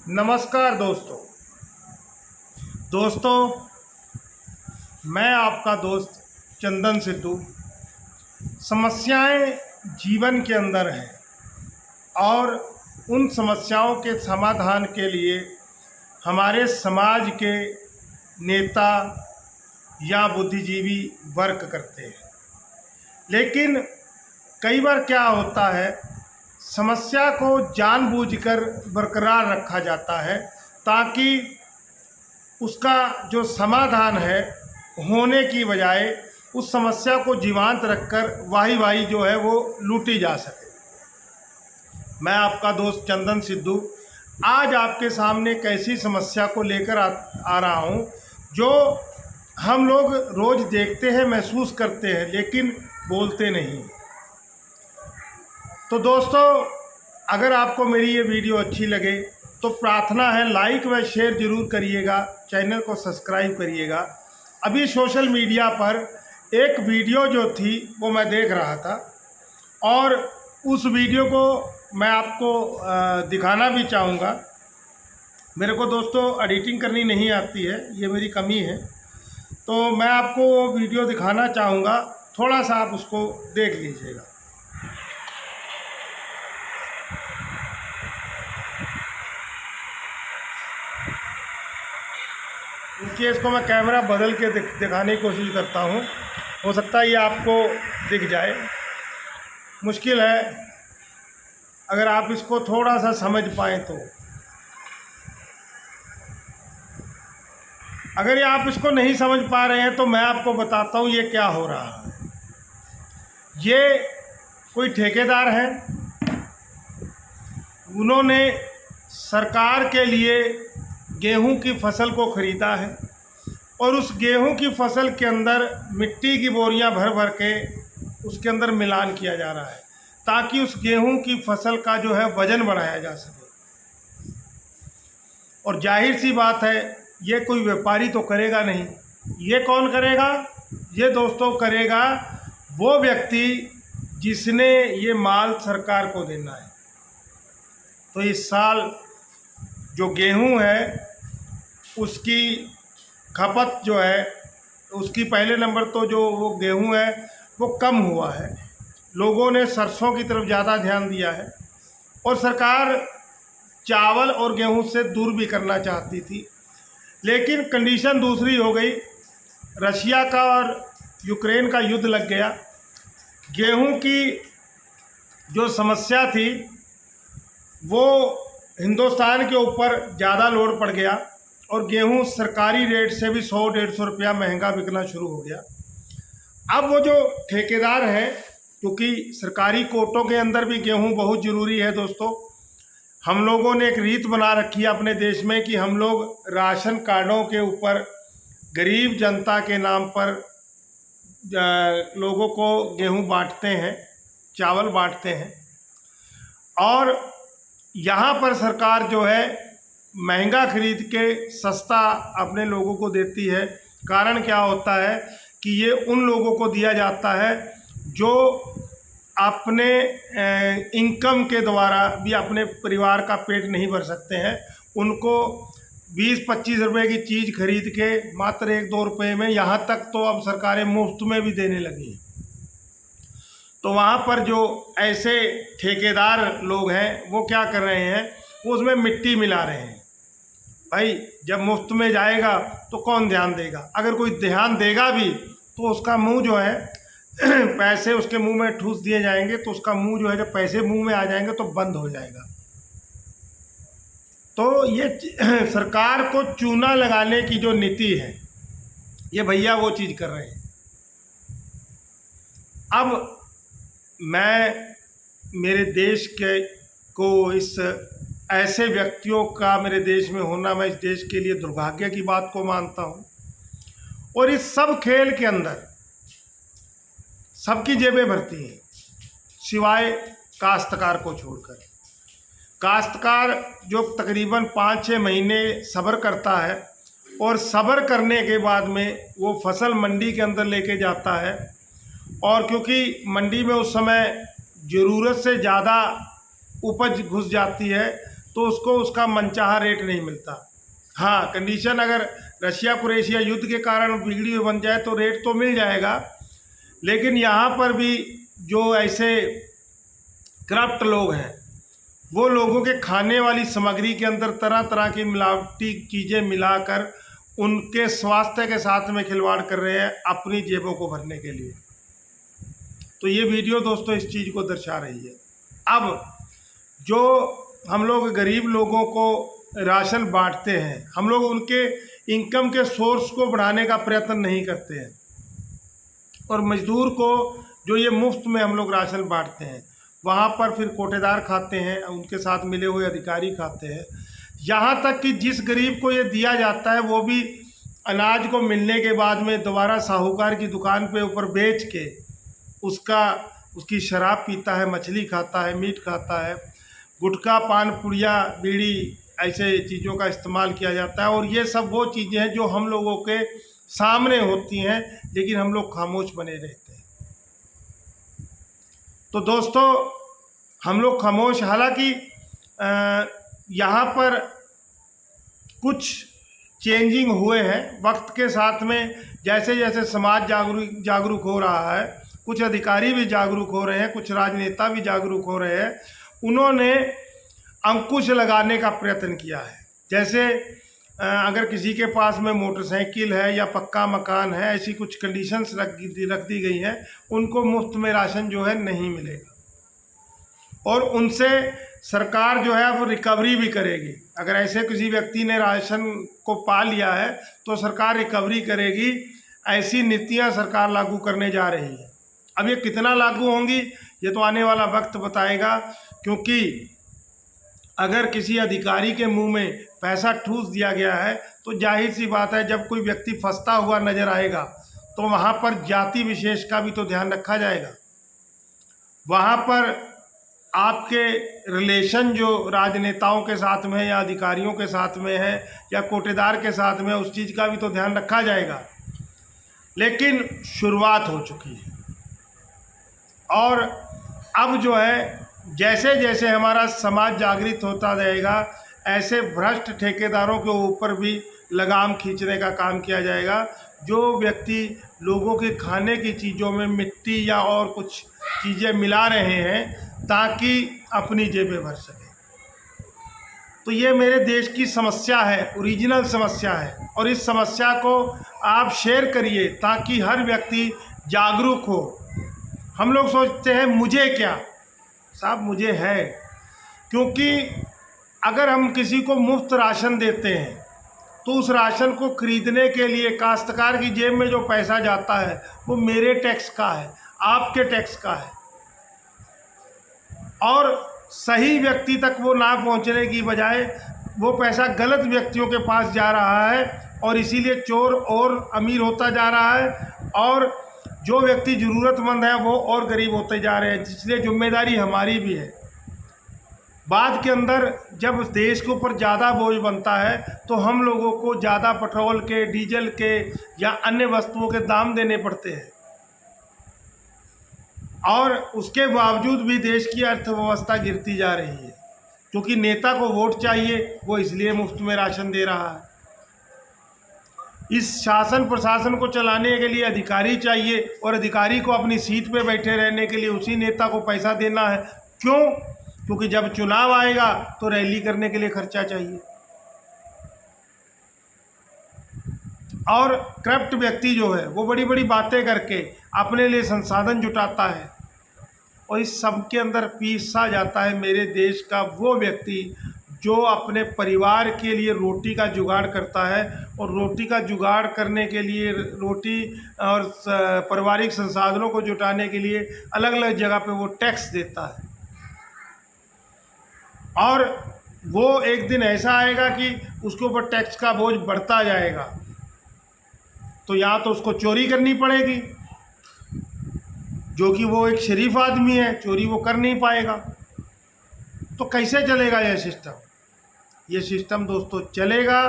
नमस्कार दोस्तों, मैं आपका दोस्त चंदन सिद्धू। समस्याएं जीवन के अंदर हैं और उन समस्याओं के समाधान के लिए हमारे समाज के नेता या बुद्धिजीवी वर्क करते हैं। लेकिन कई बार क्या होता है, समस्या को जानबूझकर बरकरार रखा जाता है ताकि उसका जो समाधान है होने की बजाय उस समस्या को जीवंत रखकर वाही जो है वो लूटी जा सके। मैं आपका दोस्त चंदन सिद्धू आज आपके सामने एक ऐसी समस्या को लेकर आ रहा हूँ जो हम लोग रोज़ देखते हैं, महसूस करते हैं, लेकिन बोलते नहीं। तो दोस्तों, अगर आपको मेरी ये वीडियो अच्छी लगे तो प्रार्थना है लाइक व शेयर ज़रूर करिएगा, चैनल को सब्सक्राइब करिएगा। अभी सोशल मीडिया पर एक वीडियो जो थी वो मैं देख रहा था और उस वीडियो को मैं आपको दिखाना भी चाहूँगा। मेरे को दोस्तों एडिटिंग करनी नहीं आती है, ये मेरी कमी है, तो मैं आपको वो वीडियो दिखाना चाहूँगा। थोड़ा सा आप उसको देख लीजिएगा। क्योंकि इसको मैं कैमरा बदल के दिखाने की कोशिश करता हूँ, हो सकता है ये आपको दिख जाए। मुश्किल है, अगर आप इसको थोड़ा सा समझ पाएँ तो। अगर ये आप इसको नहीं समझ पा रहे हैं तो मैं आपको बताता हूँ ये क्या हो रहा है। ये कोई ठेकेदार है, उन्होंने सरकार के लिए गेहूं की फसल को ख़रीदा है और उस गेहूं की फसल के अंदर मिट्टी की बोरियां भर भर के उसके अंदर मिलान किया जा रहा है ताकि उस गेहूं की फसल का जो है वज़न बढ़ाया जा सके। और जाहिर सी बात है, ये कोई व्यापारी तो करेगा नहीं। ये कौन करेगा? ये दोस्तों करेगा वो व्यक्ति जिसने ये माल सरकार को देना है। तो इस साल जो गेहूं है उसकी खपत जो है, उसकी पहले नंबर तो जो वो गेहूं है वो कम हुआ है। लोगों ने सरसों की तरफ ज़्यादा ध्यान दिया है और सरकार चावल और गेहूं से दूर भी करना चाहती थी, लेकिन कंडीशन दूसरी हो गई। रशिया का और यूक्रेन का युद्ध लग गया। गेहूं की जो समस्या थी वो हिंदुस्तान के ऊपर ज़्यादा लोड पड़ गया और गेहूं सरकारी रेट से भी 100-150 रुपया महंगा बिकना शुरू हो गया। अब वो जो ठेकेदार हैं, क्योंकि सरकारी कोटों के अंदर भी गेहूं बहुत ज़रूरी है दोस्तों। हम लोगों ने एक रीत बना रखी है अपने देश में कि हम लोग राशन कार्डों के ऊपर गरीब जनता के नाम पर लोगों को गेहूं बांटते हैं, चावल बांटते हैं। और यहाँ पर सरकार जो है महंगा खरीद के सस्ता अपने लोगों को देती है। कारण क्या होता है कि ये उन लोगों को दिया जाता है जो अपने इनकम के द्वारा भी अपने परिवार का पेट नहीं भर सकते हैं। उनको 20-25 रुपये की चीज़ खरीद के मात्र 1-2 रुपये में, यहाँ तक तो अब सरकारें मुफ्त में भी देने लगी हैं। तो वहाँ पर जो ऐसे ठेकेदार लोग हैं वो क्या कर रहे हैं, वो उसमें मिट्टी मिला रहे हैं। भाई, जब मुफ्त में जाएगा तो कौन ध्यान देगा? अगर कोई ध्यान देगा भी तो उसका मुंह जो है पैसे उसके मुंह में ठूस दिए जाएंगे तो उसका मुंह जो है, जब पैसे मुंह में आ जाएंगे तो बंद हो जाएगा। तो ये सरकार को चूना लगाने की जो नीति है, ये भैया वो चीज़ कर रहे हैं। अब मैं मेरे देश के को इस ऐसे व्यक्तियों का मेरे देश में होना, मैं इस देश के लिए दुर्भाग्य की बात को मानता हूँ। और इस सब खेल के अंदर सबकी जेबें भरती हैं सिवाय काश्तकार को छोड़कर। काश्तकार जो तकरीबन 5-6 महीने सब्र करता है और सब्र करने के बाद में वो फसल मंडी के अंदर लेके जाता है। और क्योंकि मंडी में उस समय ज़रूरत से ज़्यादा उपज घुस जाती है तो उसको उसका मनचाहा रेट नहीं मिलता। हाँ, कंडीशन अगर रशिया क्रोएशिया युद्ध के कारण बिगड़ी हुई बन जाए तो रेट तो मिल जाएगा, लेकिन यहाँ पर भी जो ऐसे करप्ट लोग हैं वो लोगों के खाने वाली सामग्री के अंदर तरह तरह की मिलावटी चीज़ें मिलाकर उनके स्वास्थ्य के साथ में खिलवाड़ कर रहे हैं अपनी जेबों को भरने के लिए। तो ये वीडियो दोस्तों इस चीज़ को दर्शा रही है। अब जो हम लोग गरीब लोगों को राशन बांटते हैं, हम लोग उनके इनकम के सोर्स को बढ़ाने का प्रयत्न नहीं करते हैं, और मजदूर को जो ये मुफ्त में हम लोग राशन बांटते हैं वहाँ पर फिर कोटेदार खाते हैं, उनके साथ मिले हुए अधिकारी खाते हैं। यहाँ तक कि जिस गरीब को ये दिया जाता है वो भी अनाज को मिलने के बाद में दोबारा साहूकार की दुकान पे ऊपर बेच के उसकी शराब पीता है, मछली खाता है, मीट खाता है, गुटखा, पान, पुड़िया, बीड़ी, ऐसे चीज़ों का इस्तेमाल किया जाता है। और ये सब वो चीज़ें हैं जो हम लोगों के सामने होती हैं, लेकिन हम लोग खामोश बने रहते हैं। तो दोस्तों हम लोग खामोश, हालांकि यहाँ पर कुछ चेंजिंग हुए हैं वक्त के साथ में, जैसे जैसे समाज जागरूक हो रहा है, कुछ अधिकारी भी जागरूक हो रहे हैं, कुछ राजनेता भी जागरूक हो रहे हैं। उन्होंने अंकुश लगाने का प्रयत्न किया है। जैसे अगर किसी के पास में मोटरसाइकिल है या पक्का मकान है, ऐसी कुछ कंडीशंस रख दी गई हैं, उनको मुफ्त में राशन जो है नहीं मिलेगा, और उनसे सरकार जो है वो रिकवरी भी करेगी। अगर ऐसे किसी व्यक्ति ने राशन को पा लिया है तो सरकार रिकवरी करेगी। ऐसी नीतियां सरकार लागू करने जा रही है। अब ये कितना लागू होंगी ये तो आने वाला वक्त बताएगा, क्योंकि अगर किसी अधिकारी के मुंह में पैसा ठूस दिया गया है तो जाहिर सी बात है जब कोई व्यक्ति फंसता हुआ नजर आएगा तो वहाँ पर जाति विशेष का भी तो ध्यान रखा जाएगा। वहाँ पर आपके रिलेशन जो राजनेताओं के साथ में है या अधिकारियों के साथ में है या कोटेदार के साथ में, उस चीज़ का भी तो ध्यान रखा जाएगा। लेकिन शुरुआत हो चुकी है, और अब जो है जैसे जैसे हमारा समाज जागृत होता जाएगा, ऐसे भ्रष्ट ठेकेदारों के ऊपर भी लगाम खींचने का काम किया जाएगा। जो व्यक्ति लोगों के खाने की चीज़ों में मिट्टी या और कुछ चीज़ें मिला रहे हैं ताकि अपनी जेबें भर सकें। तो ये मेरे देश की समस्या है, ओरिजिनल समस्या है, और इस समस्या को आप शेयर करिए ताकि हर व्यक्ति जागरूक हो। हम लोग सोचते हैं मुझे क्या, साहब मुझे है, क्योंकि अगर हम किसी को मुफ्त राशन देते हैं तो उस राशन को खरीदने के लिए काश्तकार की जेब में जो पैसा जाता है वो मेरे टैक्स का है, आपके टैक्स का है, और सही व्यक्ति तक वो ना पहुंचने की बजाय वो पैसा गलत व्यक्तियों के पास जा रहा है, और इसीलिए चोर और अमीर होता जा रहा है और जो व्यक्ति ज़रूरतमंद है वो और गरीब होते जा रहे हैं। इसलिए जिम्मेदारी हमारी भी है। बाद के अंदर जब देश के ऊपर ज़्यादा बोझ बनता है तो हम लोगों को ज़्यादा पेट्रोल के, डीजल के या अन्य वस्तुओं के दाम देने पड़ते हैं, और उसके बावजूद भी देश की अर्थव्यवस्था गिरती जा रही है, क्योंकि नेता को वोट चाहिए, वो इसलिए मुफ्त में राशन दे रहा है। इस शासन प्रशासन को चलाने के लिए अधिकारी चाहिए, और अधिकारी को अपनी सीट पे बैठे रहने के लिए उसी नेता को पैसा देना है। क्यों? क्योंकि जब चुनाव आएगा तो रैली करने के लिए खर्चा चाहिए। और करप्ट व्यक्ति जो है वो बड़ी बड़ी बातें करके अपने लिए संसाधन जुटाता है, और इस सब के अंदर पीसा जाता है मेरे देश का वो व्यक्ति जो अपने परिवार के लिए रोटी का जुगाड़ करता है, और रोटी का जुगाड़ करने के लिए, रोटी और पारिवारिक संसाधनों को जुटाने के लिए अलग अलग जगह पे वो टैक्स देता है। और वो एक दिन ऐसा आएगा कि उसके ऊपर टैक्स का बोझ बढ़ता जाएगा, तो या तो उसको चोरी करनी पड़ेगी, जो कि वो एक शरीफ आदमी है, चोरी वो कर नहीं पाएगा। तो कैसे चलेगा यह सिस्टम? ये सिस्टम दोस्तों चलेगा,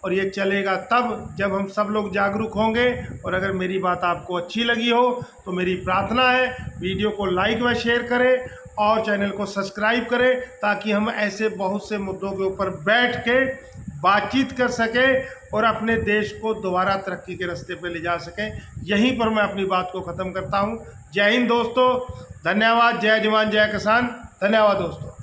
और ये चलेगा तब जब हम सब लोग जागरूक होंगे। और अगर मेरी बात आपको अच्छी लगी हो तो मेरी प्रार्थना है वीडियो को लाइक व शेयर करें, और चैनल को सब्सक्राइब करें ताकि हम ऐसे बहुत से मुद्दों के ऊपर बैठ के बातचीत कर सकें और अपने देश को दोबारा तरक्की के रास्ते पर ले जा सकें। यहीं पर मैं अपनी बात को ख़त्म करता हूं। जय हिंद दोस्तों, धन्यवाद। जय जवान जय किसान। धन्यवाद दोस्तों।